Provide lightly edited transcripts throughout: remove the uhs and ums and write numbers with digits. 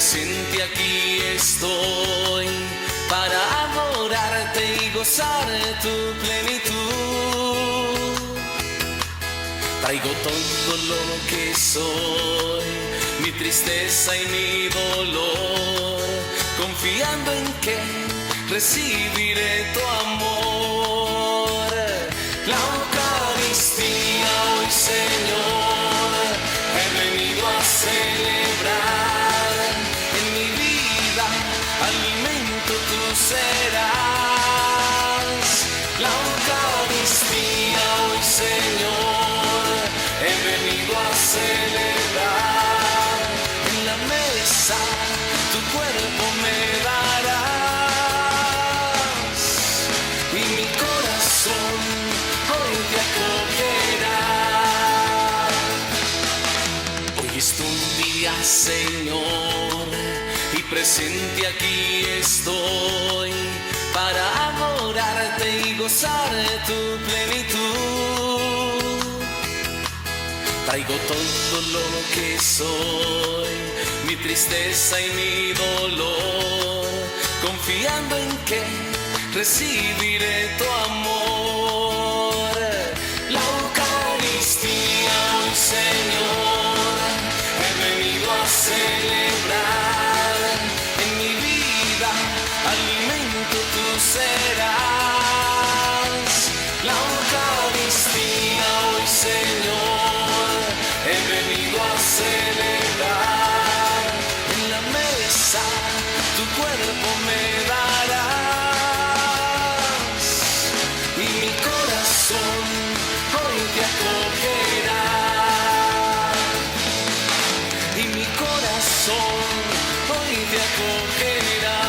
presente aquí estoy para adorarte y gozar tu plenitud. Traigo todo lo que soy, mi tristeza y mi dolor, confiando en que recibiré tu amor. La Eucaristía hoy, Señor, he venido a celebrar. En mi vida alimento tú serás. La Eucaristía hoy, Señor, he venido a celebrar. En la mesa tu cuerpo me darás y mi corazón hoy te acogerá. Hoy es tu día, Señor, y presente aquí estoy para adorarte y gozar tu plenitud. Traigo todo lo que soy, mi tristeza y mi dolor, confiando en que recibiré tu amor. La Eucaristía hoy, Señor, he venido a celebrar. En mi vida alimento tú serás. La Eucaristía hoy, Señor, he venido a celebrar. En la mesa tu cuerpo me darás y mi corazón hoy te acogerá. Y mi corazón hoy te acogerá.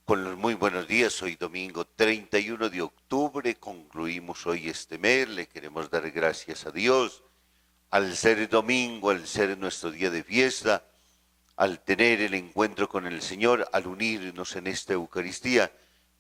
Con los muy buenos días, hoy domingo 31 de octubre, concluimos hoy este mes, le queremos dar gracias a Dios, al ser domingo, al ser nuestro día de fiesta, al tener el encuentro con el Señor, al unirnos en esta Eucaristía,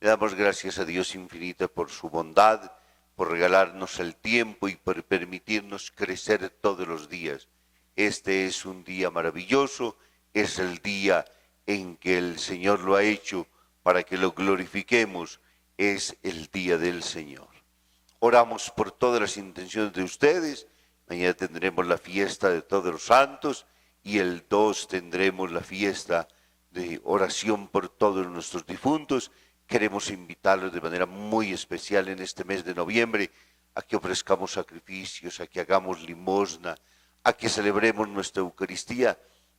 le damos gracias a Dios infinito por su bondad, por regalarnos el tiempo y por permitirnos crecer todos los días. Este es un día maravilloso, es el día en que el Señor lo ha hecho, para que lo glorifiquemos, es el día del Señor. Oramos por todas las intenciones de ustedes. Mañana tendremos la fiesta de todos los santos y el 2 tendremos la fiesta de oración por todos nuestros difuntos. Queremos invitarlos de manera muy especial en este mes de noviembre a que ofrezcamos sacrificios, a que hagamos limosna, a que celebremos nuestra Eucaristía.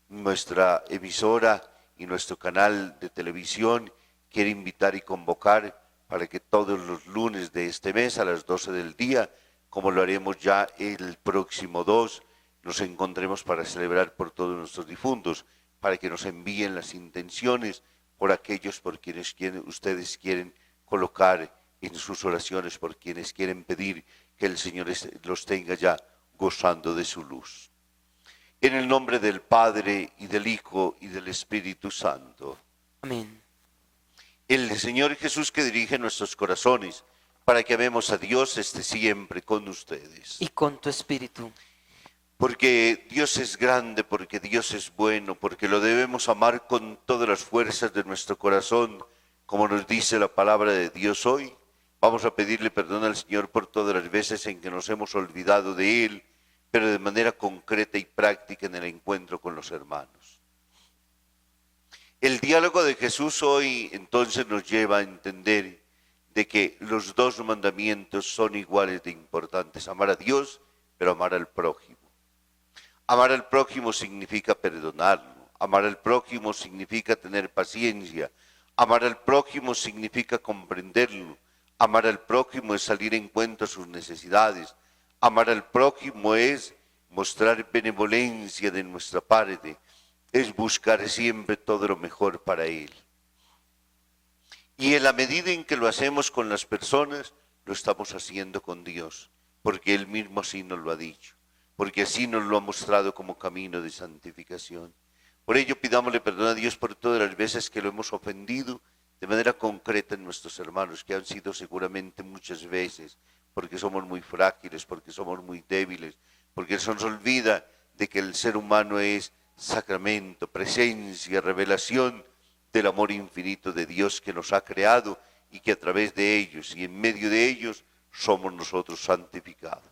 Nuestra emisora y nuestro canal de televisión quiere invitar y convocar para que todos los lunes de este mes a las 12 del día, como lo haremos ya el próximo 2, nos encontremos para celebrar por todos nuestros difuntos, para que nos envíen las intenciones por aquellos por quienes ustedes quieren colocar en sus oraciones, por quienes quieren pedir que el Señor los tenga ya gozando de su luz. En el nombre del Padre, y del Hijo, y del Espíritu Santo. Amén. El Señor Jesús que dirige nuestros corazones, para que amemos a Dios, esté siempre con ustedes. Y con tu espíritu. Porque Dios es grande, porque Dios es bueno, porque lo debemos amar con todas las fuerzas de nuestro corazón, como nos dice la palabra de Dios hoy. Vamos a pedirle perdón al Señor por todas las veces en que nos hemos olvidado de Él, pero de manera concreta y práctica en el encuentro con los hermanos. El diálogo de Jesús hoy entonces nos lleva a entender de que los dos mandamientos son iguales de importantes: amar a Dios, pero amar al prójimo. Amar al prójimo significa perdonarlo, amar al prójimo significa tener paciencia, amar al prójimo significa comprenderlo, amar al prójimo es salir en cuenta a sus necesidades, amar al prójimo es mostrar benevolencia de nuestra parte, es buscar siempre todo lo mejor para él. Y en la medida en que lo hacemos con las personas, lo estamos haciendo con Dios, porque Él mismo así nos lo ha dicho, porque así nos lo ha mostrado como camino de santificación. Por ello pidámosle perdón a Dios por todas las veces que lo hemos ofendido de manera concreta en nuestros hermanos, que han sido seguramente muchas veces, porque somos muy frágiles, porque somos muy débiles, porque se nos olvida de que el ser humano es sacramento, presencia, revelación del amor infinito de Dios que nos ha creado y que a través de ellos y en medio de ellos somos nosotros santificados.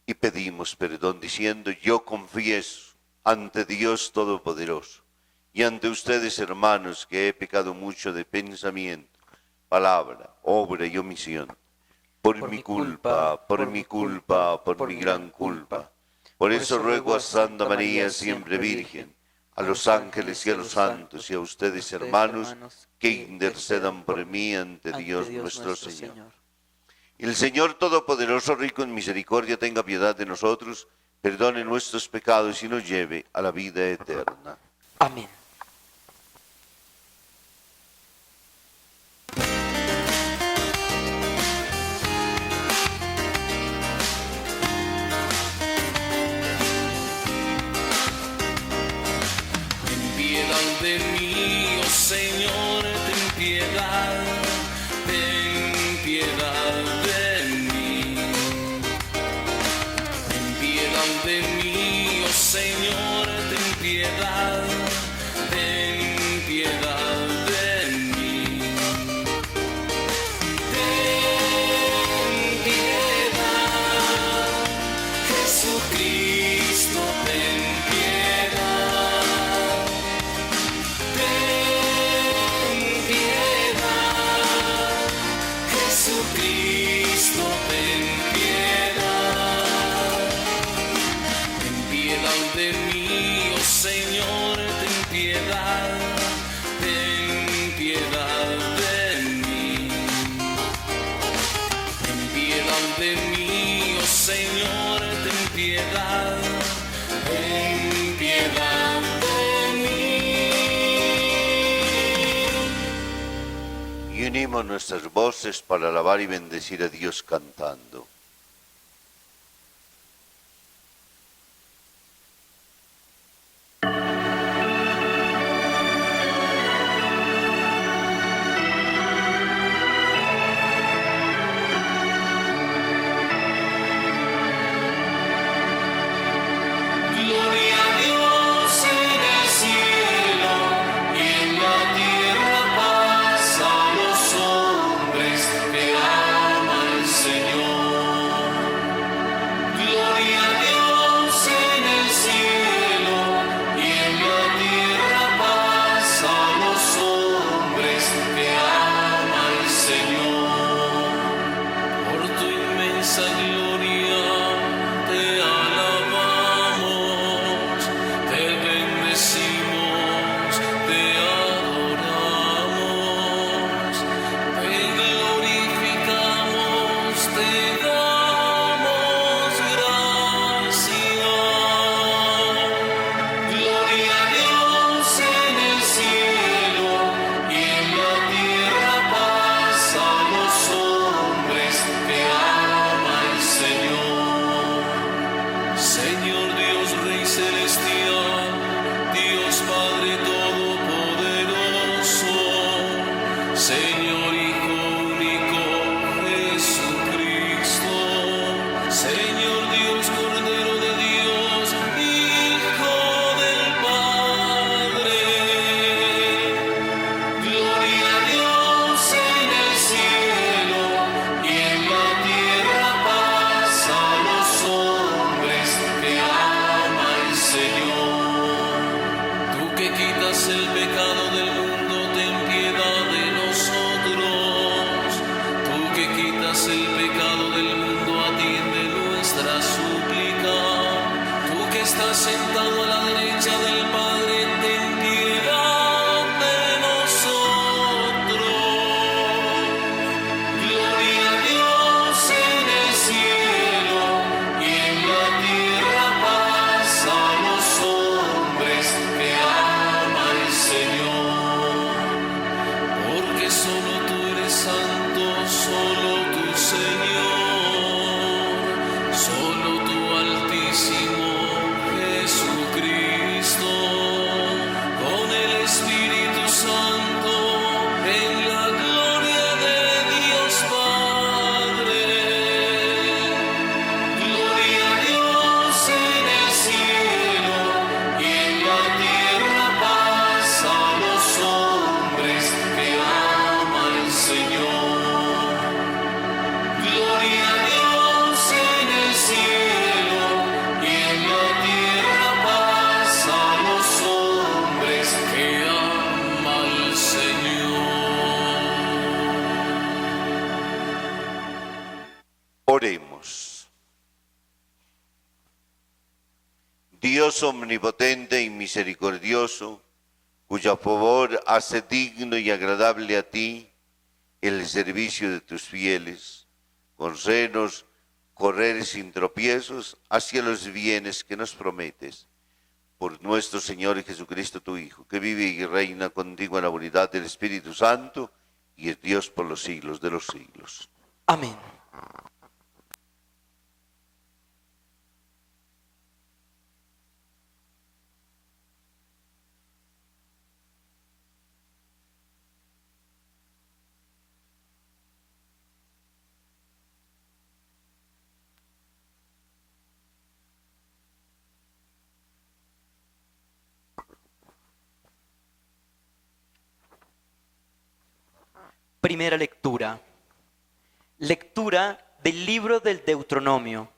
Y pedimos perdón diciendo: yo confieso ante Dios Todopoderoso y ante ustedes, hermanos, que he pecado mucho de pensamiento, palabra, obra y omisión, por mi culpa, por mi gran culpa. Por eso ruego a Santa María, siempre Virgen, a los ángeles y a los santos y a ustedes, hermanos, que intercedan por mí ante Dios nuestro Señor. Y el Señor Todopoderoso, rico en misericordia, tenga piedad de nosotros, perdone nuestros pecados y nos lleve a la vida eterna. Amén. Ten piedad de mí, oh Señor, ten piedad de mí. Ten piedad de mí, oh Señor, ten piedad de mí. Ten piedad, Jesucristo, ten piedad. Ten piedad, Jesucristo, ten piedad. Ten piedad de mí, oh Señor, ten piedad de mí. Ten piedad de mí, oh Señor, ten piedad de mí. Y unimos nuestras voces para alabar y bendecir a Dios cantando. Gloria a Dios en el cielo y en la tierra paz a los hombres que aman al Señor. Gloria a Dios en el cielo y en la tierra paz a los hombres que aman al Señor. Por tu inmensa gloria te alabamos, te bendecimos, te adoramos, te glorificamos, te damos gracias. Gloria a Dios en el cielo y en la tierra paz a los hombres que aman al Señor. Señor Dios Rey Celestial, Dios Padre Todopoderoso, Señor Hijo único Jesucristo, Señor Dios Cordero de Dios, Hijo del Padre. Gloria a Dios en el cielo y en la tierra paz a los hombres que aman al Señor. Tú que quitas el pecado del mundo, ten piedad de nosotros. Tú que quitas el pecado del mundo, atiende nuestra súplica. Tú que estás sentado a la derecha del Padre, ten piedad de nosotros. Gloria a Dios en el cielo y en la tierra paz a los hombres que aman al Señor. Porque solo tú eres santo, solo tú, Señor, solo tú, Altísimo Jesucristo. Oremos. Dios omnipotente y misericordioso, cuyo favor hace digno y agradable a ti el servicio de tus fieles, concédenos correr sin tropiezos hacia los bienes que nos prometes. Por nuestro Señor Jesucristo, tu Hijo, que vive y reina contigo en la unidad del Espíritu Santo, y es Dios por los siglos de los siglos. Amén. Primera lectura. Lectura del libro del Deuteronomio.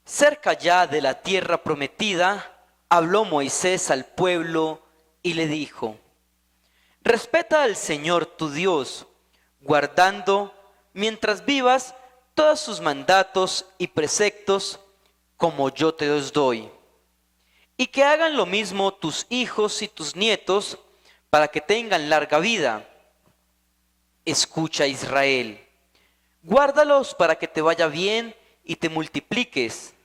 Cerca ya de la tierra prometida, habló Moisés al pueblo y le dijo: respeta al Señor tu Dios, guardando mientras vivas todos sus mandatos y preceptos, como yo te los doy. Y que hagan lo mismo tus hijos y tus nietos, para que tengan larga vida. Escucha, Israel, guárdalos para que te vaya bien y te multipliques.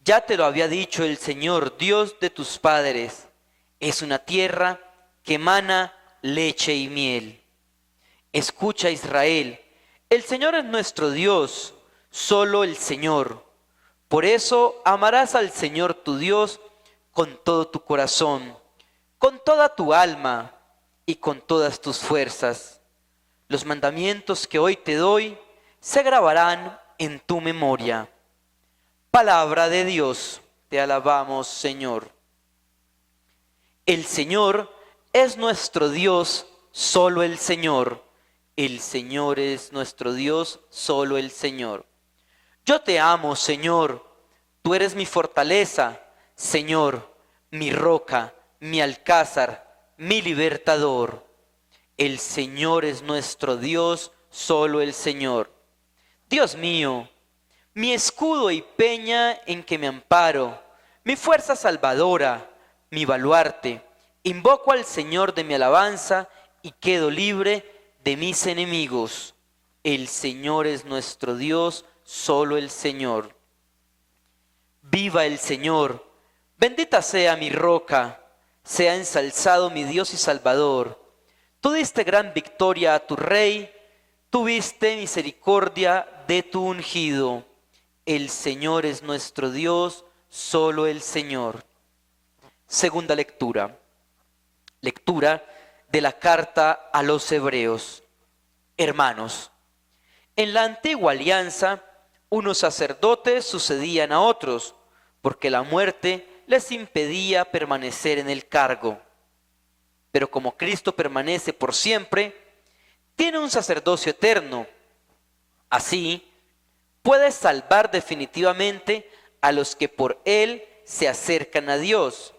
Ya te lo había dicho el Señor, Dios de tus padres. Es una tierra que emana leche y miel. Escucha, Israel, el Señor es nuestro Dios, solo el Señor. Por eso amarás al Señor tu Dios con todo tu corazón, con toda tu alma y con todas tus fuerzas. Los mandamientos que hoy te doy se grabarán en tu memoria. Palabra de Dios, te alabamos, Señor. El Señor es nuestro Dios, solo el Señor. El Señor es nuestro Dios, solo el Señor. Yo te amo, Señor. Tú eres mi fortaleza, Señor, mi roca, mi alcázar, mi libertador. El Señor es nuestro Dios, solo el Señor. Dios mío, mi escudo y peña en que me amparo, mi fuerza salvadora, mi baluarte. Invoco al Señor de mi alabanza y quedo libre de mis enemigos. El Señor es nuestro Dios, solo el Señor. Viva el Señor, bendita sea mi roca, sea ensalzado mi Dios y Salvador. Tú diste gran victoria a tu Rey, tuviste misericordia de tu ungido. El Señor es nuestro Dios, solo el Señor. Segunda lectura. Lectura de la carta a los Hebreos. Hermanos, en la antigua alianza, unos sacerdotes sucedían a otros, porque la muerte les impedía permanecer en el cargo. Pero como Cristo permanece por siempre, tiene un sacerdocio eterno. Así, puede salvar definitivamente a los que por Él se acercan a Dios,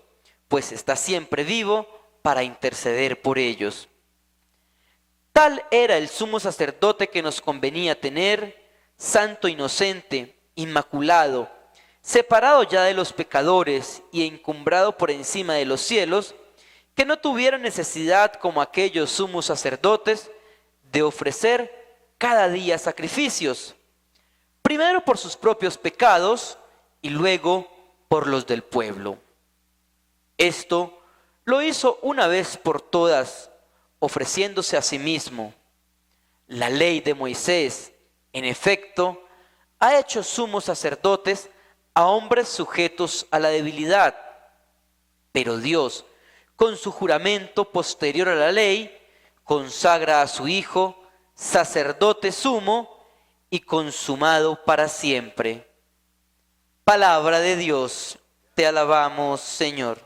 pues está siempre vivo para interceder por ellos. Tal era el sumo sacerdote que nos convenía tener, santo, inocente, inmaculado, separado ya de los pecadores y encumbrado por encima de los cielos, que no tuviera necesidad, como aquellos sumos sacerdotes, de ofrecer cada día sacrificios, primero por sus propios pecados y luego por los del pueblo. Esto lo hizo una vez por todas, ofreciéndose a sí mismo. La ley de Moisés, en efecto, ha hecho sumos sacerdotes a hombres sujetos a la debilidad. Pero Dios, con su juramento posterior a la ley, consagra a su Hijo, sacerdote sumo y consumado para siempre. Palabra de Dios, te alabamos, Señor.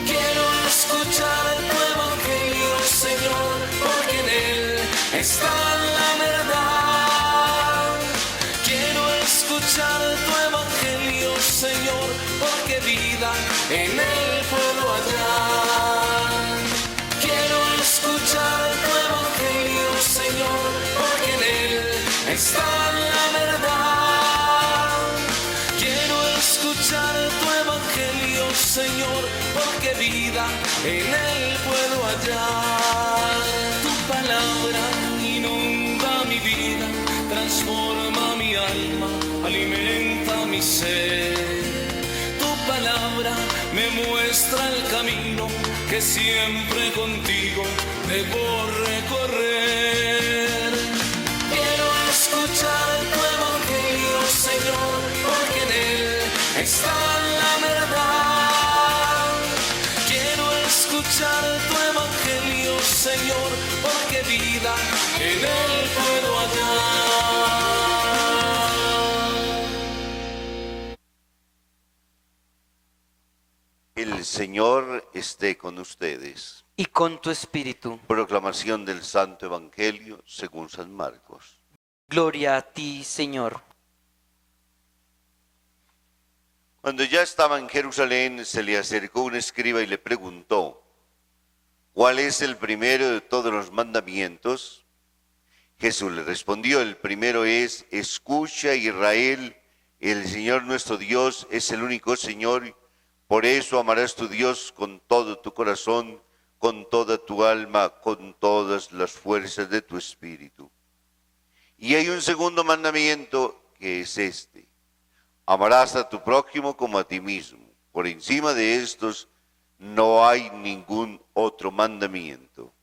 Quiero escuchar tu evangelio, está la verdad. Quiero escuchar tu evangelio, Señor, porque vida en él puedo hallar. Quiero escuchar tu evangelio, Señor, porque en él está la verdad. Quiero escuchar tu evangelio, Señor, porque vida en él puedo hallar. Tu palabra inunda mi vida, transforma mi alma, alimenta mi ser. Tu palabra me muestra el camino que siempre contigo debo recorrer. Quiero escuchar tu evangelio, Señor, porque en él está la verdad. Quiero escuchar tu evangelio, Señor, porque vida en él puedo hallar. El Señor esté con ustedes. Y con tu espíritu. Proclamación del Santo Evangelio según San Marcos. Gloria a ti, Señor. Cuando ya estaba en Jerusalén, se le acercó un escriba y le preguntó: ¿cuál es el primero de todos los mandamientos? Jesús le respondió: el primero es: escucha, Israel, el Señor nuestro Dios es el único Señor. Por eso amarás tu Dios con todo tu corazón, con toda tu alma, con todas las fuerzas de tu espíritu. Y hay un segundo mandamiento que es este: amarás a tu prójimo como a ti mismo. Por encima de estos no hay ningún otro mandamiento.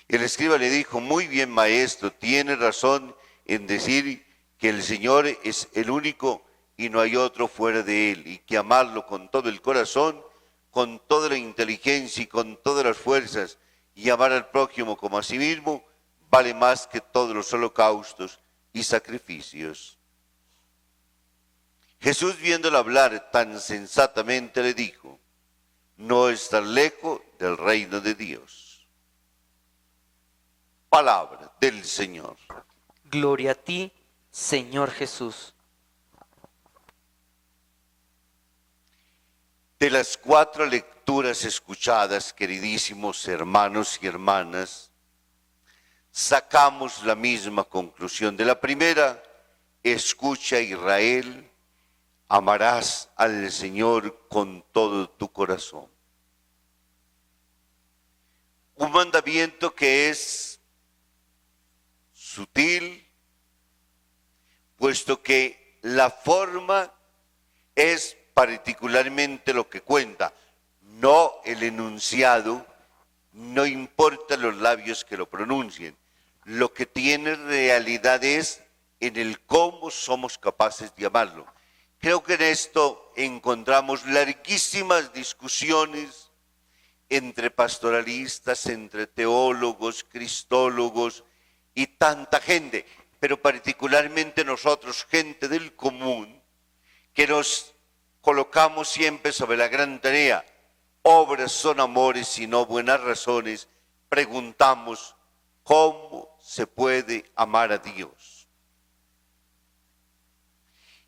El escriba le dijo: muy bien, maestro, tienes razón en decir que el Señor es el único y no hay otro fuera de él, y que amarlo con todo el corazón, con toda la inteligencia y con todas las fuerzas, y amar al prójimo como a sí mismo, vale más que todos los holocaustos y sacrificios. Jesús, viéndolo hablar tan sensatamente, le dijo: no estás lejos del reino de Dios. Palabra del Señor. Gloria a ti, Señor Jesús. De las 4 lecturas escuchadas, queridísimos hermanos y hermanas, sacamos la misma conclusión. De la primera: escucha, Israel, amarás al Señor con todo tu corazón. Un mandamiento que es sutil, puesto que la forma es particularmente lo que cuenta, no el enunciado, no importa los labios que lo pronuncien. Lo que tiene realidad es en el cómo somos capaces de amarlo. Creo que en esto encontramos larguísimas discusiones entre pastoralistas, entre teólogos, cristólogos y tanta gente, pero particularmente nosotros, gente del común, que nos colocamos siempre sobre la gran tarea: obras son amores y no buenas razones. Preguntamos: ¿cómo se puede amar a Dios?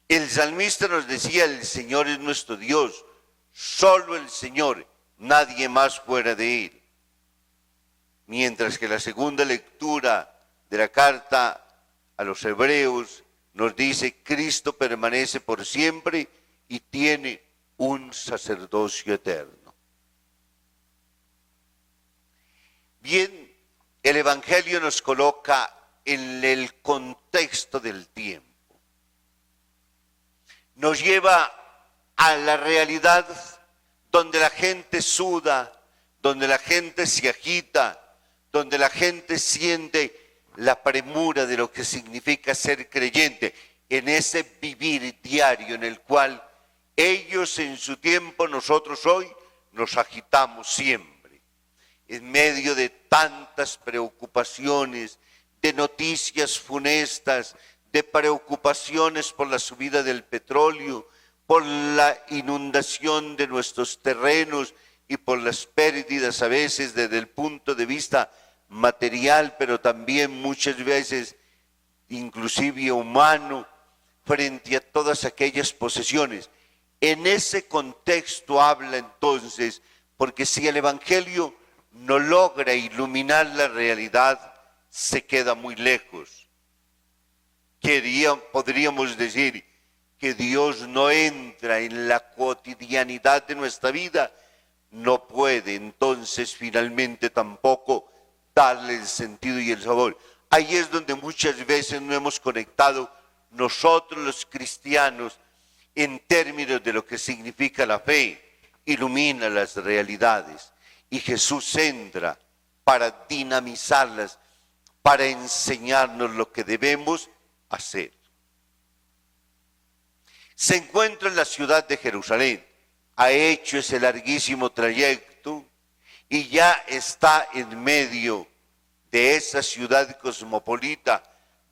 El salmista nos decía: el Señor es nuestro Dios, solo el Señor, nadie más fuera de Él. Mientras que la segunda lectura de la carta a los Hebreos nos dice: Cristo permanece por siempre y tiene un sacerdocio eterno. Bien, el Evangelio nos coloca en el contexto del tiempo. Nos lleva a la realidad donde la gente suda, donde la gente se agita, donde la gente siente la premura de lo que significa ser creyente, en ese vivir diario en el cual ellos en su tiempo, nosotros hoy nos agitamos siempre. En medio de tantas preocupaciones, de noticias funestas, de preocupaciones por la subida del petróleo, por la inundación de nuestros terrenos y por las pérdidas a veces desde el punto de vista material, pero también muchas veces inclusive humano, frente a todas aquellas posesiones. En ese contexto habla entonces, porque si el Evangelio no logra iluminar la realidad, se queda muy lejos. Podríamos decir que Dios no entra en la cotidianidad de nuestra vida, no puede entonces finalmente tampoco darle el sentido y el sabor. Ahí es donde muchas veces no hemos conectado nosotros los cristianos en términos de lo que significa la fe, ilumina las realidades y Jesús entra para dinamizarlas, para enseñarnos lo que debemos hacer. Se encuentra en la ciudad de Jerusalén, ha hecho ese larguísimo trayecto y ya está en medio de esa ciudad cosmopolita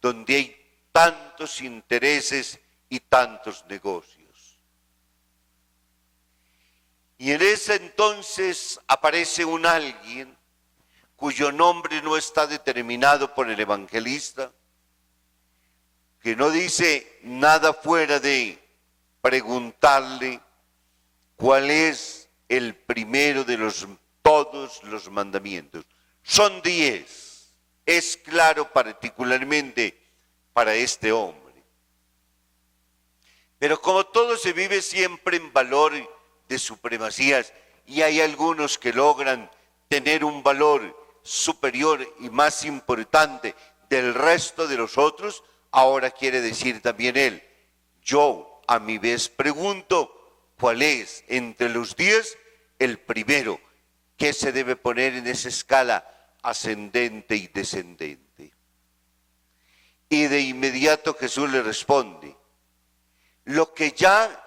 donde hay tantos intereses y tantos negocios. Y en ese entonces aparece un alguien cuyo nombre no está determinado por el evangelista, que no dice nada fuera de preguntarle cuál es el primero de todos los mandamientos. Son 10. Es claro particularmente para este hombre. Pero como todo se vive siempre en valor de supremacías, y hay algunos que logran tener un valor superior y más importante del resto de los otros, ahora quiere decir también él, yo a mi vez pregunto, ¿cuál es entre los 10 el primero? ¿Qué se debe poner en esa escala ascendente y descendente? Y de inmediato Jesús le responde, lo que ya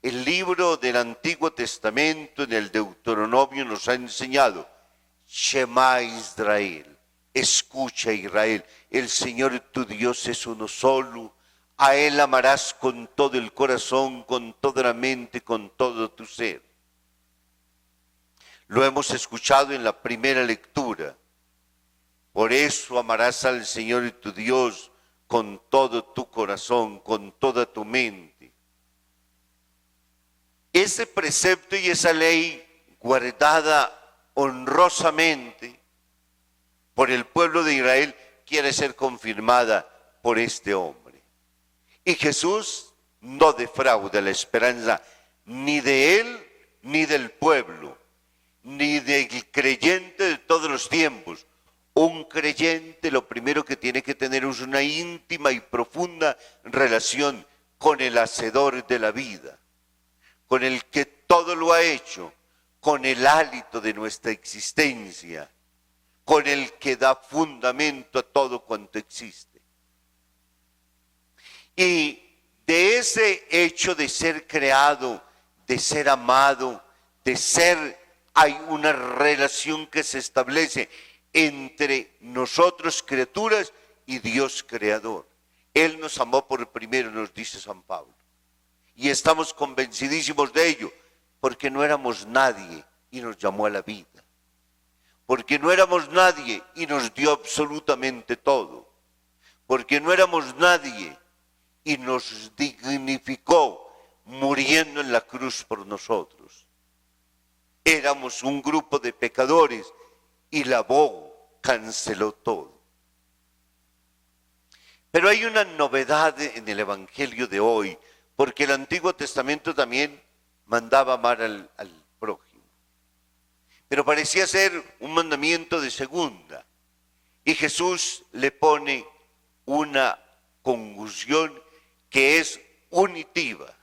el libro del Antiguo Testamento en el Deuteronomio nos ha enseñado, Shema Israel, escucha Israel, el Señor tu Dios es uno solo, a Él amarás con todo el corazón, con toda la mente, con todo tu ser. Lo hemos escuchado en la primera lectura. Por eso amarás al Señor tu Dios con todo tu corazón, con toda tu mente. Ese precepto y esa ley guardada honrosamente por el pueblo de Israel quiere ser confirmada por este hombre. Y Jesús no defrauda la esperanza ni de él ni del pueblo, ni del creyente de todos los tiempos. Un creyente lo primero que tiene que tener es una íntima y profunda relación con el hacedor de la vida, con el que todo lo ha hecho, con el hálito de nuestra existencia, con el que da fundamento a todo cuanto existe. Y de ese hecho de ser creado, de ser amado, de ser, hay una relación que se establece entre nosotros criaturas y Dios creador. Él nos amó por primero, nos dice San Pablo. Y estamos convencidísimos de ello, porque no éramos nadie y nos llamó a la vida. Porque no éramos nadie y nos dio absolutamente todo. Porque no éramos nadie y nos dignificó muriendo en la cruz por nosotros. Éramos un grupo de pecadores y la voz canceló todo. Pero hay una novedad en el Evangelio de hoy, porque el Antiguo Testamento también mandaba amar al prójimo. Pero parecía ser un mandamiento de segunda. Y Jesús le pone una conjunción que es unitiva.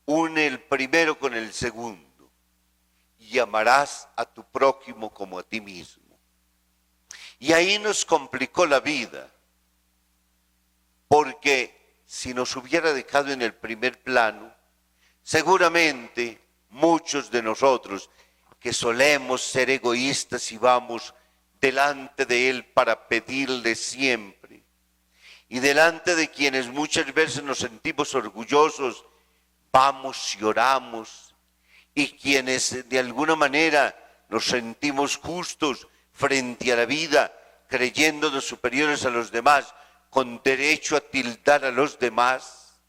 Une el primero con el segundo. Y amarás a tu prójimo como a ti mismo. Y ahí nos complicó la vida. Porque si nos hubiera dejado en el primer plano, seguramente muchos de nosotros que solemos ser egoístas y vamos delante de Él para pedirle siempre, y delante de quienes muchas veces nos sentimos orgullosos, vamos y oramos, y quienes de alguna manera nos sentimos justos frente a la vida, creyéndonos superiores a los demás, con derecho a tildar a los demás,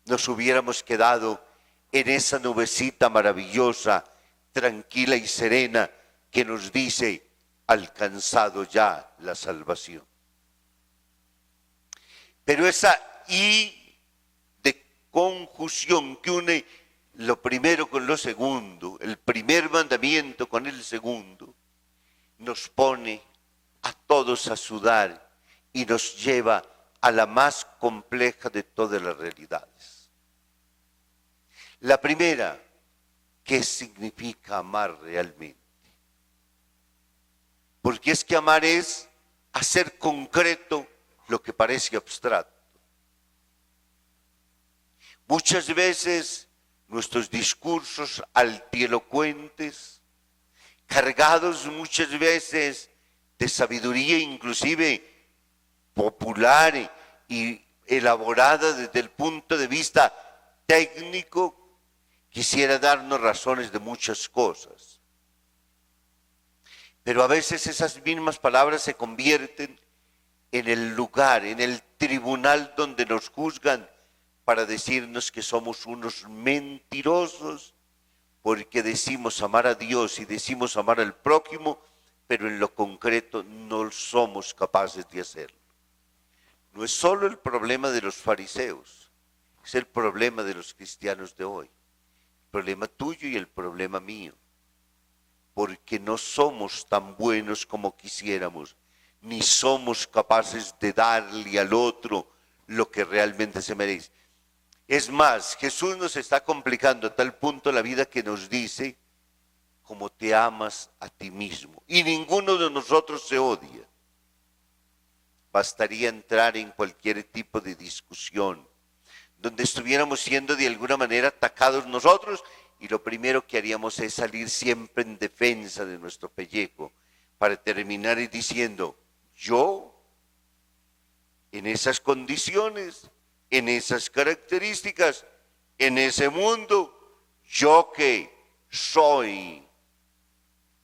nos hubiéramos quedado en esa nubecita maravillosa, tranquila y serena que nos dice, alcanzado ya la salvación. Pero esa I de conjunción que une lo primero con lo segundo, el primer mandamiento con el segundo, nos pone a todos a sudar y nos lleva a la más compleja de todas las realidades. La primera, ¿qué significa amar realmente? Porque es que amar es hacer concreto lo que parece abstracto. Muchas veces nuestros discursos altielocuentes, cargados muchas veces de sabiduría inclusive popular y elaborada desde el punto de vista técnico, quisiera darnos razones de muchas cosas. Pero a veces esas mismas palabras se convierten en el lugar, en el tribunal donde nos juzgan para decirnos que somos unos mentirosos porque decimos amar a Dios y decimos amar al prójimo, pero en lo concreto no somos capaces de hacerlo. No es solo el problema de los fariseos, es el problema de los cristianos de hoy, el problema tuyo y el problema mío, porque no somos tan buenos como quisiéramos, ni somos capaces de darle al otro lo que realmente se merece. Es más, Jesús nos está complicando a tal punto la vida que nos dice, como te amas a ti mismo. Y ninguno de nosotros se odia. Bastaría entrar en cualquier tipo de discusión, donde estuviéramos siendo de alguna manera atacados nosotros, y lo primero que haríamos es salir siempre en defensa de nuestro pellejo, para terminar diciendo, yo, en esas condiciones, en esas características, en ese mundo, yo que soy.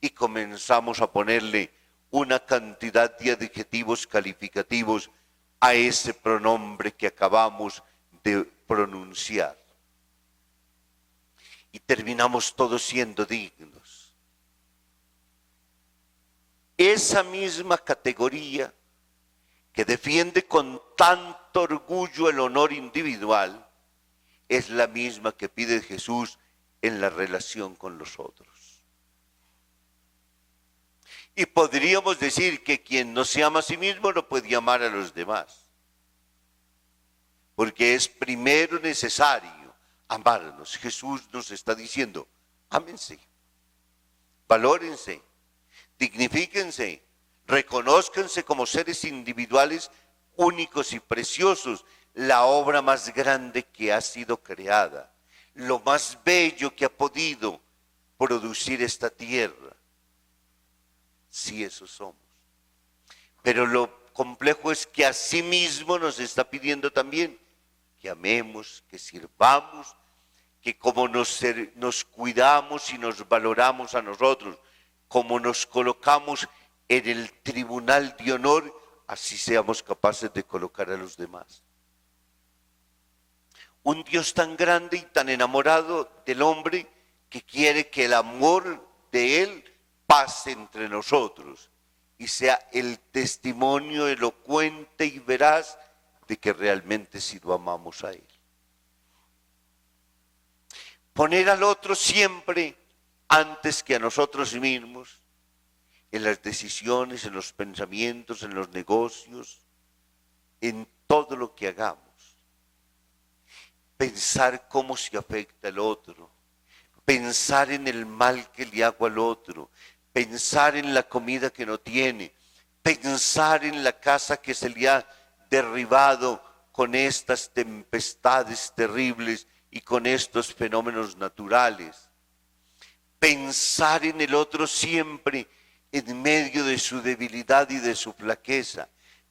Y comenzamos a ponerle una cantidad de adjetivos calificativos a ese pronombre que acabamos de pronunciar. Y terminamos todos siendo dignos. Esa misma categoría que defiende con tanto orgullo el honor individual, es la misma que pide Jesús en la relación con los otros. Y podríamos decir que quien no se ama a sí mismo no puede amar a los demás, porque es primero necesario amarnos. Jesús nos está diciendo, ámense, valórense, dignifíquense, reconózcanse como seres individuales únicos y preciosos, la obra más grande que ha sido creada, lo más bello que ha podido producir esta tierra. Sí, eso somos. Pero lo complejo es que asimismo nos está pidiendo también que amemos, que sirvamos, que como nos cuidamos y nos valoramos a nosotros, como nos colocamos en el tribunal de honor, así seamos capaces de colocar a los demás. Un Dios tan grande y tan enamorado del hombre que quiere que el amor de Él pase entre nosotros y sea el testimonio elocuente y veraz de que realmente sí lo amamos a Él. Poner al otro siempre antes que a nosotros mismos, en las decisiones, en los pensamientos, en los negocios, en todo lo que hagamos. Pensar cómo se afecta al otro, pensar en el mal que le hago al otro, pensar en la comida que no tiene, pensar en la casa que se le ha derribado con estas tempestades terribles y con estos fenómenos naturales. Pensar en el otro siempre en medio de su debilidad y de su flaqueza.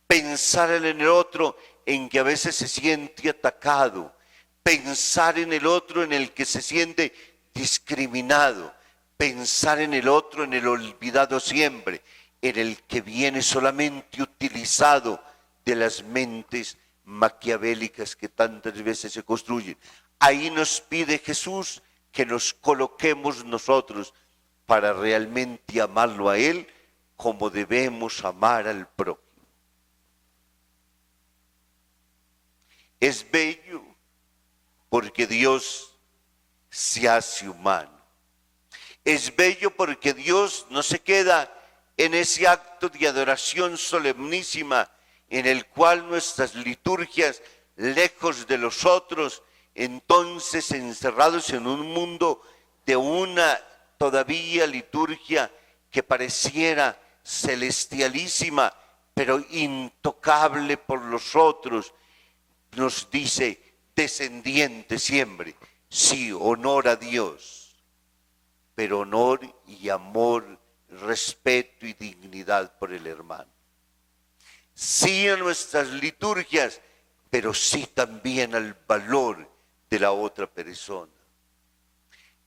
Pensar en el otro en que a veces se siente atacado. Pensar en el otro en el que se siente discriminado. pensar en el otro, en el olvidado siempre, en el que viene solamente utilizado de las mentes maquiavélicas que tantas veces se construyen. Ahí nos pide Jesús que nos coloquemos nosotros para realmente amarlo a Él como debemos amar al prójimo. Es bello porque Dios se hace humano. Es bello porque Dios no se queda en ese acto de adoración solemnísima en el cual nuestras liturgias, lejos de los otros, entonces encerrados en un mundo de una todavía liturgia que pareciera celestialísima, pero intocable por los otros, nos dice, descendiente siempre, sí, honor a Dios, pero honor y amor, respeto y dignidad por el hermano. Sí a nuestras liturgias, pero sí también al valor de la otra persona.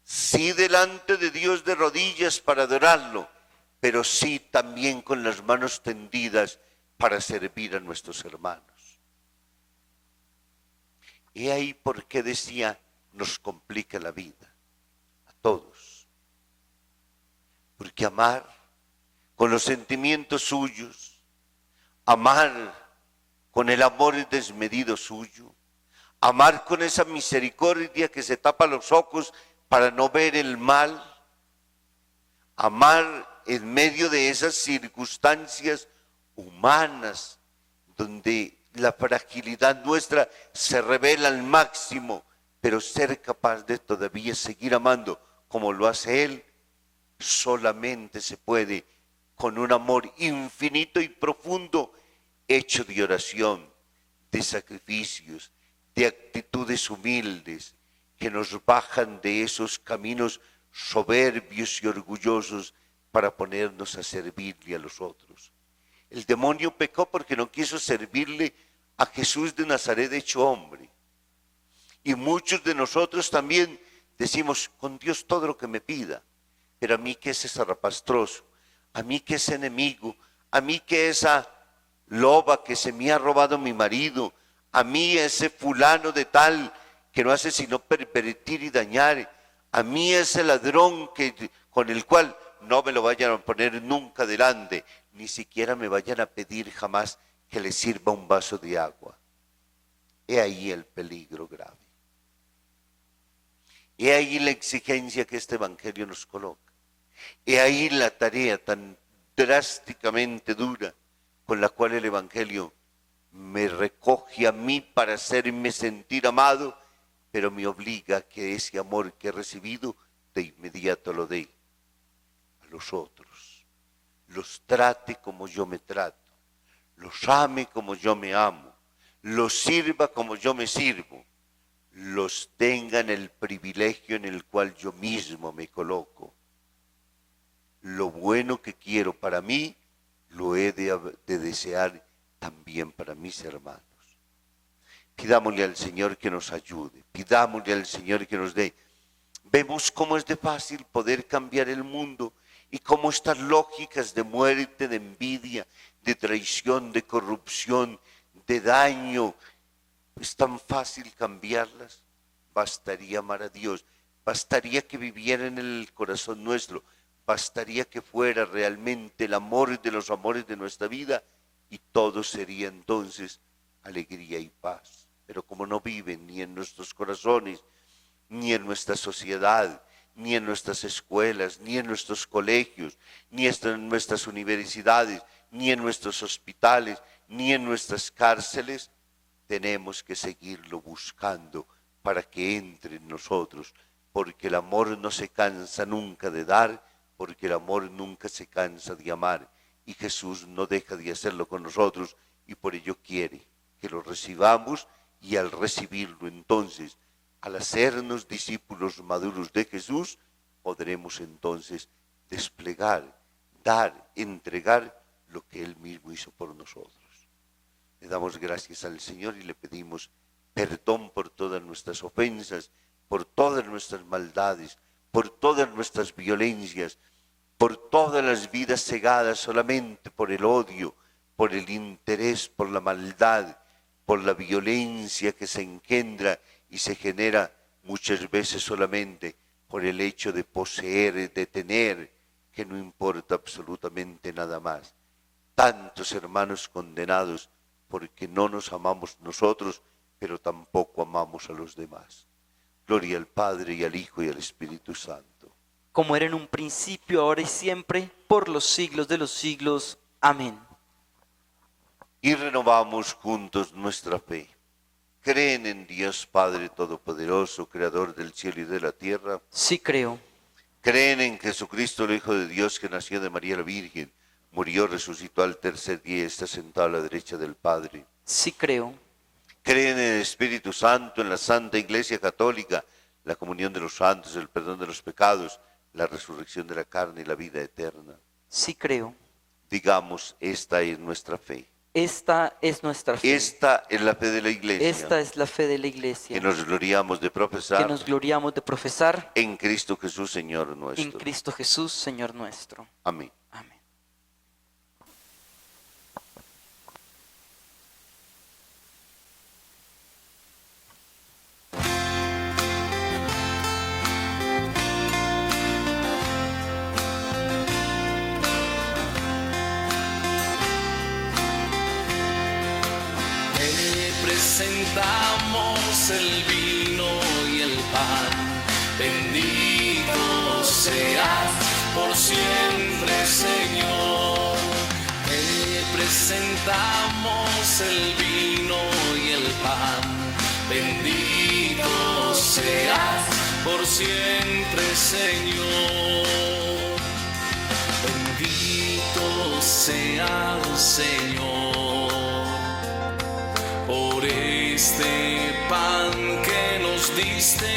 Sí delante de Dios de rodillas para adorarlo, pero sí también con las manos tendidas para servir a nuestros hermanos. Y ahí por qué decía, nos complica la vida, a todos. Porque amar con los sentimientos suyos, amar con el amor desmedido suyo, amar con esa misericordia que se tapa los ojos para no ver el mal, amar en medio de esas circunstancias humanas donde la fragilidad nuestra se revela al máximo, pero ser capaz de todavía seguir amando como lo hace Él, solamente se puede con un amor infinito y profundo, hecho de oración, de sacrificios, de actitudes humildes, que nos bajan de esos caminos soberbios y orgullosos para ponernos a servirle a los otros. El demonio pecó porque no quiso servirle a Jesús de Nazaret hecho hombre. Y muchos de nosotros también decimos, con Dios todo lo que me pida, pero a mí que ese zarrapastroso, a mí que ese enemigo, a mí que esa loba que se me ha robado mi marido, a mí ese fulano de tal que no hace sino pervertir y dañar, a mí ese ladrón con el cual no me lo vayan a poner nunca delante, ni siquiera me vayan a pedir jamás que le sirva un vaso de agua. He ahí el peligro grave. He ahí la exigencia que este evangelio nos coloca. He ahí la tarea tan drásticamente dura con la cual el evangelio me recoge a mí para hacerme sentir amado, pero me obliga a que ese amor que he recibido de inmediato lo dé a los otros. Los trate como yo me trato, los ame como yo me amo, los sirva como yo me sirvo, los tenga en el privilegio en el cual yo mismo me coloco. Lo bueno que quiero para mí, lo he de desear también para mis hermanos. Pidámosle al Señor que nos ayude, pidámosle al Señor que nos dé. Vemos cómo es de fácil poder cambiar el mundo y cómo estas lógicas de muerte, de envidia, de traición, de corrupción, de daño, es tan fácil cambiarlas. Bastaría amar a Dios, bastaría que viviera en el corazón nuestro, bastaría que fuera realmente el amor de los amores de nuestra vida y todo sería entonces alegría y paz. Pero como no viven ni en nuestros corazones, ni en nuestra sociedad, ni en nuestras escuelas, ni en nuestros colegios, ni en nuestras universidades, ni en nuestros hospitales, ni en nuestras cárceles, tenemos que seguirlo buscando para que entre en nosotros, porque el amor no se cansa nunca de dar, porque el amor nunca se cansa de amar, y Jesús no deja de hacerlo con nosotros, y por ello quiere que lo recibamos, y al recibirlo entonces, al hacernos discípulos maduros de Jesús, podremos entonces desplegar, dar, entregar lo que Él mismo hizo por nosotros. Le damos gracias al Señor y le pedimos perdón por todas nuestras ofensas, por todas nuestras maldades, por todas nuestras violencias, por todas las vidas cegadas solamente por el odio, por el interés, por la maldad, por la violencia que se engendra y se genera muchas veces solamente por el hecho de poseer, de tener, que no importa absolutamente nada más. Tantos hermanos condenados porque no nos amamos nosotros, pero tampoco amamos a los demás. Gloria al Padre y al Hijo y al Espíritu Santo. Como era en un principio, ahora y siempre, por los siglos de los siglos. Amén. Y renovamos juntos nuestra fe. ¿Creen en Dios Padre Todopoderoso, Creador del cielo y de la tierra? Sí creo. ¿Creen en Jesucristo, el Hijo de Dios, que nació de María la Virgen, murió, resucitó al tercer día y está sentado a la derecha del Padre? Sí creo. ¿Creen en el Espíritu Santo, en la Santa Iglesia Católica, la comunión de los santos, el perdón de los pecados, la resurrección de la carne y la vida eterna? Sí creo. Digamos, esta es nuestra fe. Esta es nuestra fe. Esta es la fe de la Iglesia. Esta es la fe de la Iglesia. Que nos gloriamos de Que profesar nos gloriamos de profesar en Cristo Jesús, Señor en nuestro. Cristo Jesús, Señor nuestro. Amén. Amén. Te presentamos el vino y el pan. Bendito seas por siempre, Señor. Te presentamos el vino y el pan. Bendito seas por siempre, Señor. Bendito seas, Señor, por este pan que nos diste,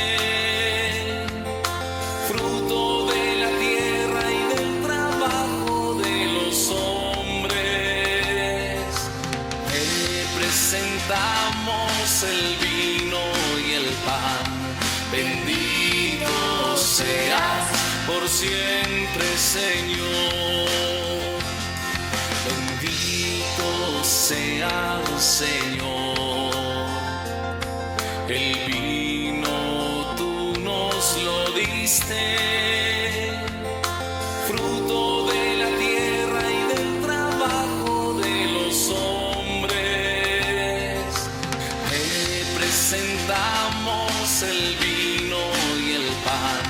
fruto de la tierra y del trabajo de los hombres. Te presentamos el vino y el pan. Bendito seas por siempre, Señor. Bendito seas, Señor. El vino tú nos lo diste, fruto de la tierra y del trabajo de los hombres. Te presentamos el vino y el pan.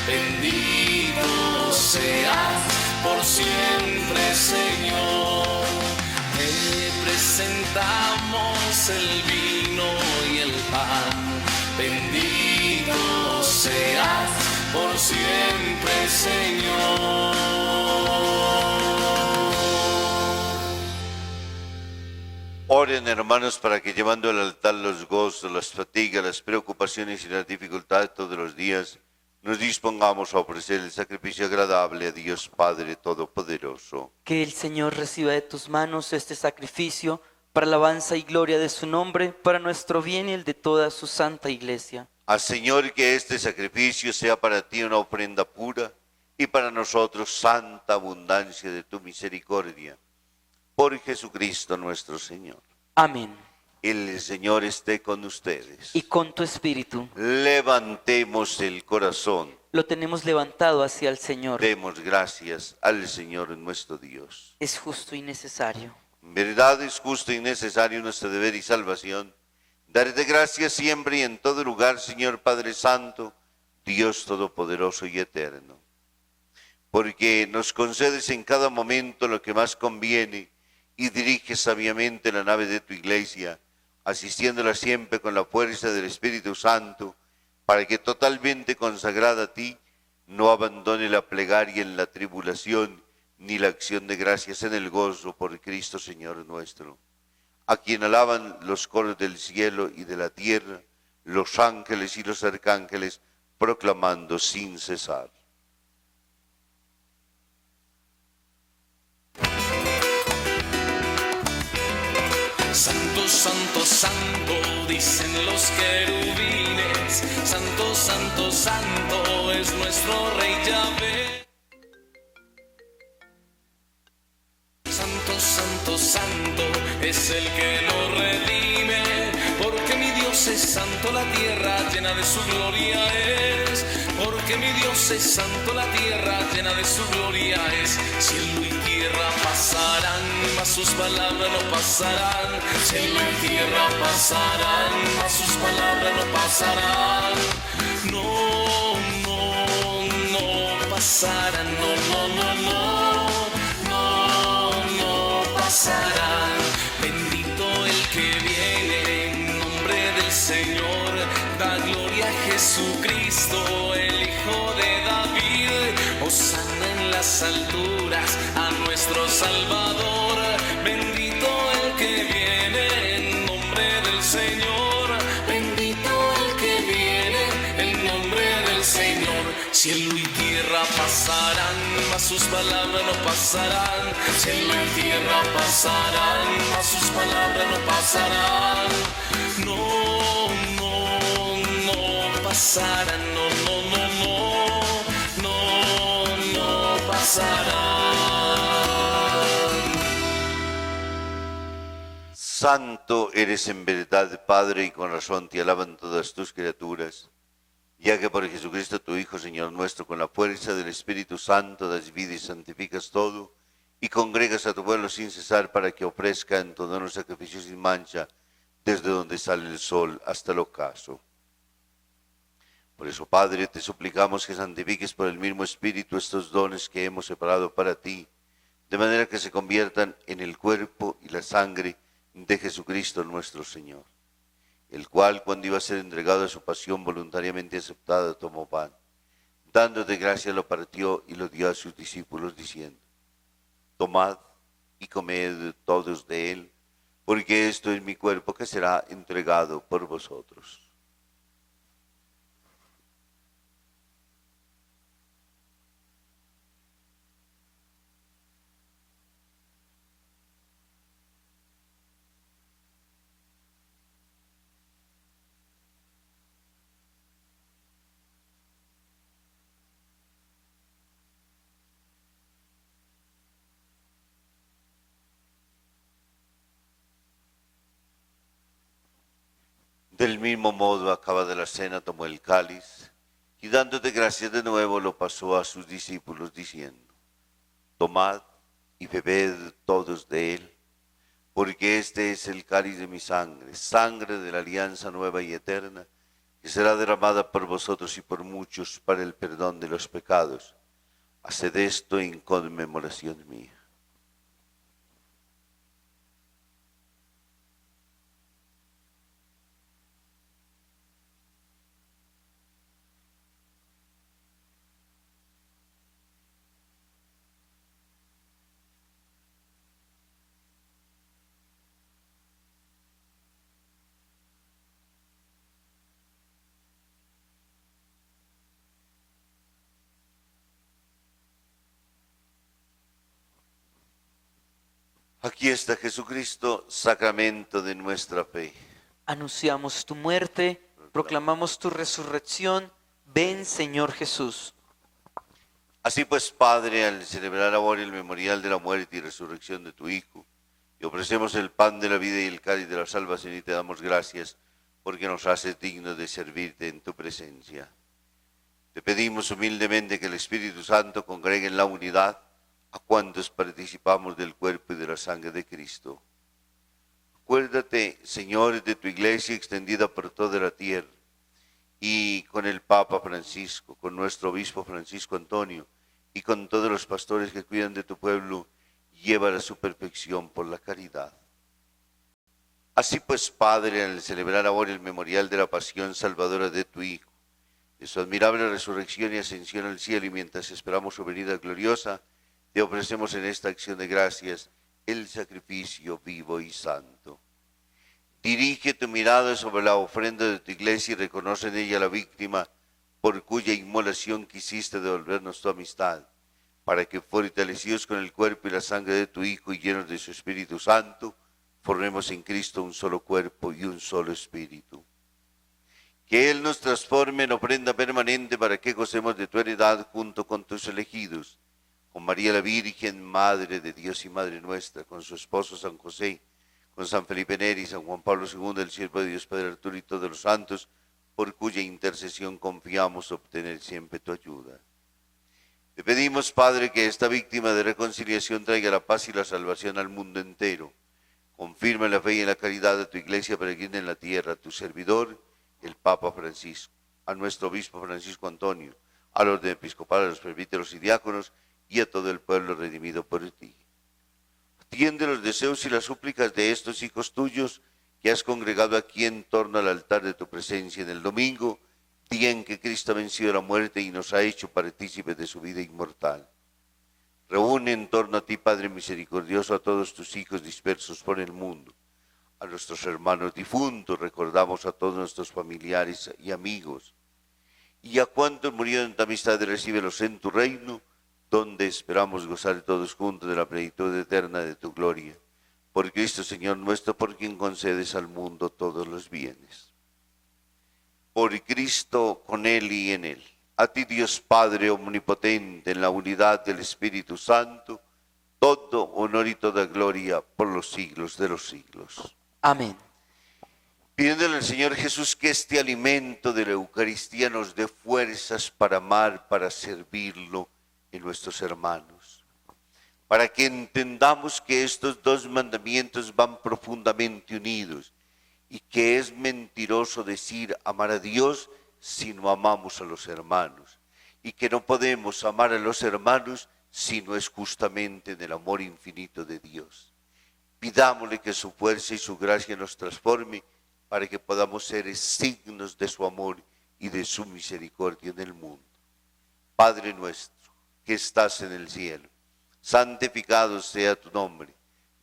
Bendito seas por siempre, Señor. Te presentamos el vino y el pan. Bendito seas por siempre, Señor. Oren, hermanos, para que llevando al altar los gozos, las fatigas, las preocupaciones y las dificultades todos los días, nos dispongamos a ofrecer el sacrificio agradable a Dios Padre Todopoderoso. Que el Señor reciba de tus manos este sacrificio para alabanza y gloria de su nombre, para nuestro bien y el de toda su santa Iglesia. Haz, Señor, que este sacrificio sea para ti una ofrenda pura y para nosotros santa abundancia de tu misericordia. Por Jesucristo nuestro Señor. Amén. El Señor esté con ustedes. Y con tu espíritu. Levantemos el corazón. Lo tenemos levantado hacia el Señor. Demos gracias al Señor nuestro Dios. Es justo y necesario. En verdad es justo y necesario nuestro deber y salvación darte gracias siempre y en todo lugar, Señor Padre Santo, Dios Todopoderoso y Eterno, porque nos concedes en cada momento lo que más conviene y diriges sabiamente la nave de tu Iglesia, asistiéndola siempre con la fuerza del Espíritu Santo, para que totalmente consagrada a ti, no abandone la plegaria en la tribulación, ni la acción de gracias en el gozo por Cristo Señor nuestro, a quien alaban los coros del cielo y de la tierra, los ángeles y los arcángeles, proclamando sin cesar. Santo Santo, santo, santo, dicen los querubines. Santo, santo, santo es nuestro Rey Yahvé. Santo, santo, santo es el que nos redime, porque mi Dios es santo, la tierra llena de su gloria es. Porque mi Dios es santo, la tierra llena de su gloria es. Cielo y tierra pasarán, mas sus palabras no pasarán. Cielo y tierra pasarán, mas sus palabras no pasarán. No, no, no pasarán, no, no, no, no. Pasarán. Bendito el que viene en nombre del Señor, da gloria a Jesucristo, el Hijo de David. Hosana en las alturas a nuestro Salvador. Bendito el que viene en nombre del Señor. Bendito el que viene en nombre del Señor. Cielo y tierra pasarán, mas sus palabras no pasarán. Cielo y tierra pasarán, mas sus palabras no pasarán. No, no, no pasarán, no, no, no, no, no, no pasarán. Santo eres en verdad, Padre, y con razón te alaban todas tus criaturas. Ya que por Jesucristo tu Hijo, Señor nuestro, con la fuerza del Espíritu Santo das vida y santificas todo, y congregas a tu pueblo sin cesar para que ofrezca en tu don sacrificio sin mancha, desde donde sale el sol hasta el ocaso. Por eso, Padre, te suplicamos que santifiques por el mismo Espíritu estos dones que hemos separado para ti, de manera que se conviertan en el cuerpo y la sangre de Jesucristo nuestro Señor, el cual, cuando iba a ser entregado a su pasión voluntariamente aceptada, tomó pan, dándote gracia lo partió y lo dio a sus discípulos, diciendo: tomad y comed todos de él, porque esto es mi cuerpo que será entregado por vosotros. Del mismo modo, acabada la cena, tomó el cáliz y dándote gracias de nuevo lo pasó a sus discípulos, diciendo: tomad y bebed todos de él, porque este es el cáliz de mi sangre, sangre de la alianza nueva y eterna, que será derramada por vosotros y por muchos para el perdón de los pecados. Haced esto en conmemoración mía. Aquí está Jesucristo, sacramento de nuestra fe. Anunciamos tu muerte, proclamamos tu resurrección. Ven, Señor Jesús. Así pues, Padre, al celebrar ahora el memorial de la muerte y resurrección de tu Hijo, y ofrecemos el pan de la vida y el cáliz de la salvación, y te damos gracias porque nos haces dignos de servirte en tu presencia. Te pedimos humildemente que el Espíritu Santo congregue en la unidad a cuantos participamos del cuerpo y de la sangre de Cristo. Acuérdate, Señor, de tu iglesia extendida por toda la tierra, y con el Papa Francisco, con nuestro obispo Francisco Antonio, y con todos los pastores que cuidan de tu pueblo, llévala a su perfección por la caridad. Así pues, Padre, al celebrar ahora el memorial de la pasión salvadora de tu Hijo, de su admirable resurrección y ascensión al cielo, y mientras esperamos su venida gloriosa, te ofrecemos en esta acción de gracias el sacrificio vivo y santo. Dirige tu mirada sobre la ofrenda de tu iglesia y reconoce en ella la víctima por cuya inmolación quisiste devolvernos tu amistad, para que, fortalecidos con el cuerpo y la sangre de tu Hijo y llenos de su Espíritu Santo, formemos en Cristo un solo cuerpo y un solo espíritu. Que Él nos transforme en ofrenda permanente para que gocemos de tu heredad junto con tus elegidos, con María la Virgen, Madre de Dios y Madre nuestra, con su esposo San José, con San Felipe Neri, San Juan Pablo II, el siervo de Dios Padre Arturo y todos los santos, por cuya intercesión confiamos obtener siempre tu ayuda. Te pedimos, Padre, que esta víctima de reconciliación traiga la paz y la salvación al mundo entero. Confirma en la fe y en la caridad a tu iglesia peregrina en la tierra, a tu servidor, el Papa Francisco, a nuestro obispo Francisco Antonio, al orden episcopal, a los presbíteros y diáconos, y a todo el pueblo redimido por ti. Atiende los deseos y las súplicas de estos hijos tuyos que has congregado aquí en torno al altar de tu presencia en el domingo, día en que Cristo ha vencido la muerte y nos ha hecho partícipes de su vida inmortal. Reúne en torno a ti, Padre misericordioso, a todos tus hijos dispersos por el mundo. A nuestros hermanos difuntos, recordamos a todos nuestros familiares y amigos. Y a cuantos murieron en tu amistad, recíbelos en tu reino, donde esperamos gozar todos juntos de la plenitud eterna de tu gloria. Por Cristo Señor nuestro, por quien concedes al mundo todos los bienes. Por Cristo, con Él y en Él. A ti, Dios Padre omnipotente, en la unidad del Espíritu Santo, todo honor y toda gloria por los siglos de los siglos. Amén. Pidiéndole al Señor Jesús que este alimento de la Eucaristía nos dé fuerzas para amar, para servirlo en nuestros hermanos. Para que entendamos que estos dos mandamientos van profundamente unidos y que es mentiroso decir amar a Dios si no amamos a los hermanos, y que no podemos amar a los hermanos si no es justamente en el amor infinito de Dios. Pidámosle que su fuerza y su gracia nos transforme para que podamos ser signos de su amor y de su misericordia en el mundo. Padre nuestro, que estás en el cielo, santificado sea tu nombre,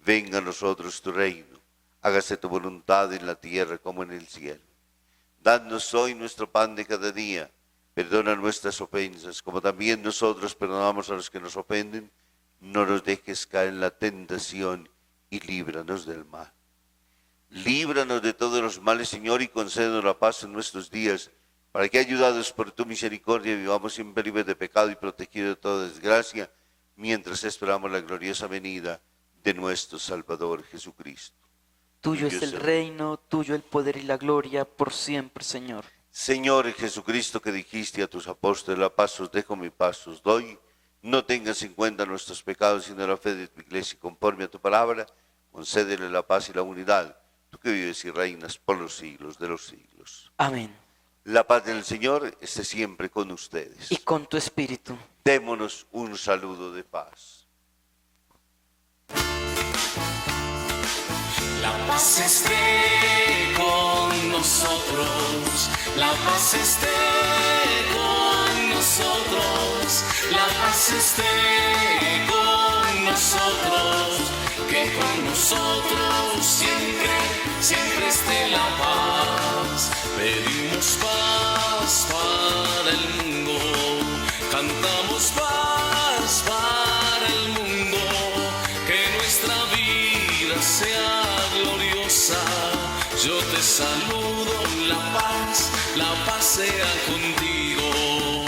venga a nosotros tu reino, hágase tu voluntad en la tierra como en el cielo. Danos hoy nuestro pan de cada día, perdona nuestras ofensas, como también nosotros perdonamos a los que nos ofenden. No nos dejes caer en la tentación y líbranos del mal. Líbranos de todos los males, Señor, y concédenos la paz en nuestros días, para que, ayudados por tu misericordia, vivamos siempre libres de pecado y protegidos de toda desgracia, mientras esperamos la gloriosa venida de nuestro Salvador Jesucristo. Tuyo es el reino, tuyo el poder y la gloria, por siempre, Señor. Señor Jesucristo, que dijiste a tus apóstoles, la paz os dejo, mi paz os doy, no tengas en cuenta nuestros pecados, sino la fe de tu iglesia, y conforme a tu palabra, concédele la paz y la unidad, tú que vives y reinas por los siglos de los siglos. Amén. La paz del Señor esté siempre con ustedes. Y con tu espíritu. Démonos un saludo de paz. La paz esté con nosotros, la paz esté con nosotros, la paz esté con nosotros, que con nosotros siempre, siempre esté la paz. Pedimos paz para el mundo, cantamos paz para el mundo, que nuestra vida sea gloriosa. Yo te saludo, la paz sea contigo.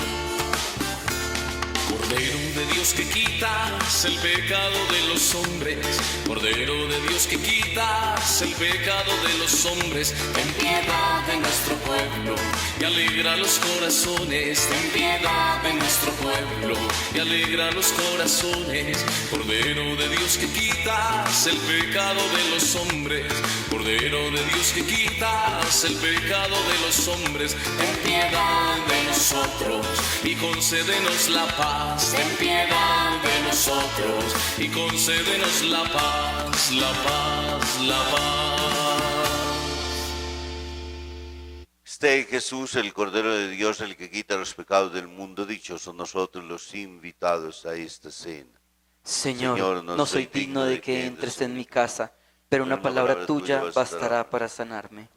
Cordero de Dios que quitas el pecado de los hombres, Cordero de Dios que quitas el pecado de los hombres, ten piedad de nuestro pueblo y alegra los corazones, ten piedad de nuestro pueblo y alegra los corazones. Cordero de Dios que quitas el pecado de los hombres, Cordero de Dios que quitas el pecado de los hombres, ten piedad de nosotros y concédenos la paz, ten piedad de nosotros y concédenos la paz, la paz, la paz. Esté Jesús, el Cordero de Dios, el que quita los pecados del mundo, dichosos nosotros los invitados a esta cena. Señor, no soy digno de que entres en mi casa, pero una palabra tuya bastará para sanarme.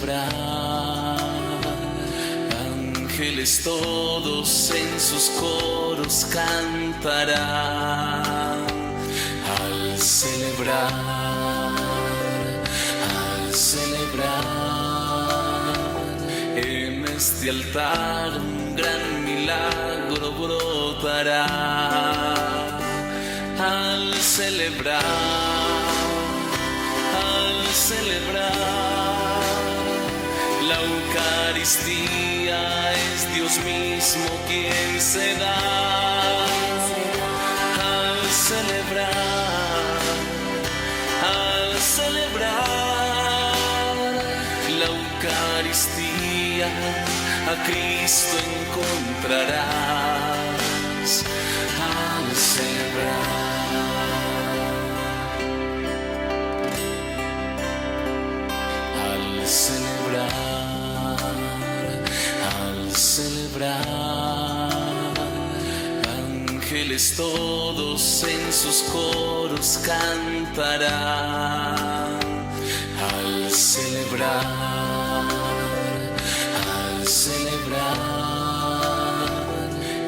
celebrar. Ángeles todos en sus coros cantarán al celebrar, al celebrar. En este altar un gran milagro brotará al celebrar, al celebrar. La Eucaristía es Dios mismo quien se da al celebrar, al celebrar. La Eucaristía a Cristo encontrarás al celebrar. Al celebrar, al celebrar. Ángeles todos en sus coros cantarán al celebrar, al celebrar.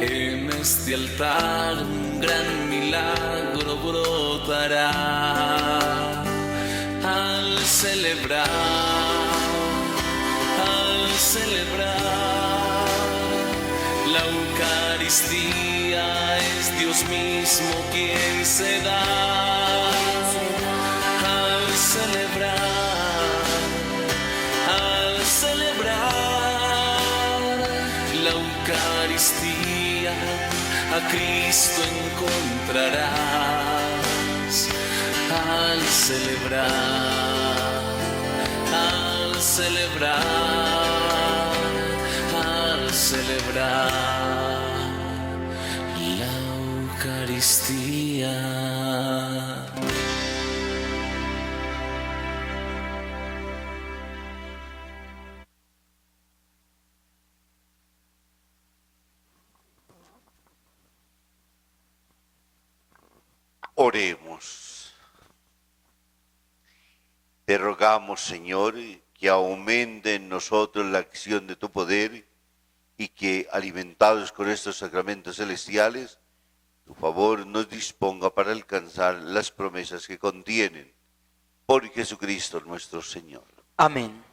En este altar un gran milagro brotará al celebrar, al celebrar. La Eucaristía es Dios mismo quien se da al celebrar, al celebrar. La Eucaristía a Cristo encontrarás al celebrar, al celebrar, al celebrar la Eucaristía. Oremos. Te rogamos, Señor, que aumente en nosotros la acción de tu poder y que, alimentados con estos sacramentos celestiales, tu favor nos disponga para alcanzar las promesas que contienen. Por Jesucristo nuestro Señor. Amén.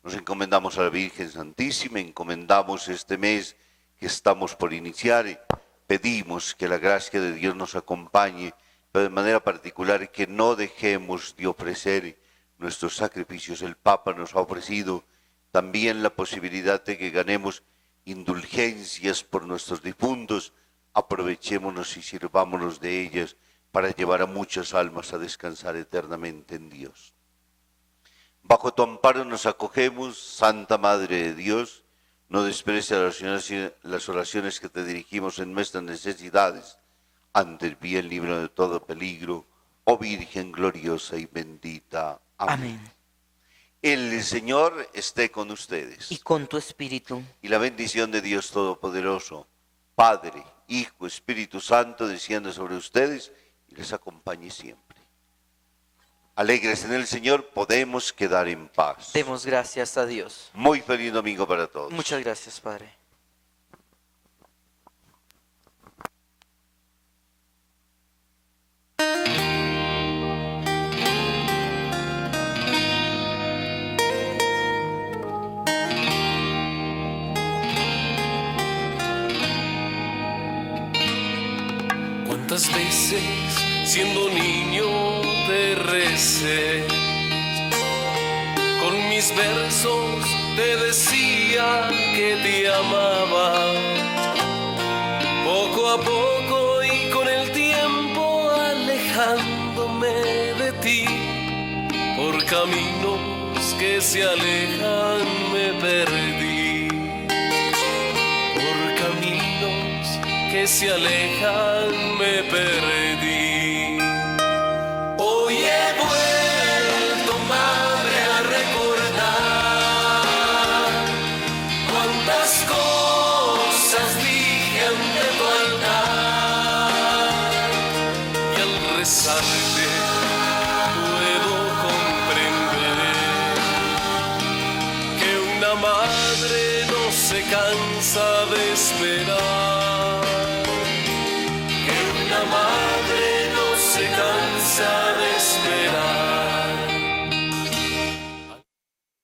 Nos encomendamos a la Virgen Santísima, encomendamos este mes que estamos por iniciar. Pedimos que la gracia de Dios nos acompañe, pero de manera particular que no dejemos de ofrecer nuestros sacrificios. El Papa nos ha ofrecido también la posibilidad de que ganemos indulgencias por nuestros difuntos. Aprovechémonos y sirvámonos de ellas para llevar a muchas almas a descansar eternamente en Dios. Bajo tu amparo nos acogemos, Santa Madre de Dios. No desprecies las oraciones que te dirigimos en nuestras necesidades. Antes bien, líbranos de todo peligro, oh Virgen gloriosa y bendita. Amén. Amén. El Señor esté con ustedes. Y con tu espíritu. Y la bendición de Dios Todopoderoso, Padre, Hijo, Espíritu Santo, descienda sobre ustedes y les acompañe siempre. Alegres en el Señor, podemos quedar en paz. Demos gracias a Dios. Muy feliz domingo para todos. Muchas gracias, Padre. ¿Cuántas veces siendo niño te recé? Con mis versos te decía que te amaba. Poco a poco y con el tiempo alejándome de ti, por caminos que se alejan me perdí. Por caminos que se alejan me perdí. Hoy he vuelto, madre, a recordar cuántas cosas dije ante tu altar, y al rezarte puedo comprender madre no se cansa de esperar.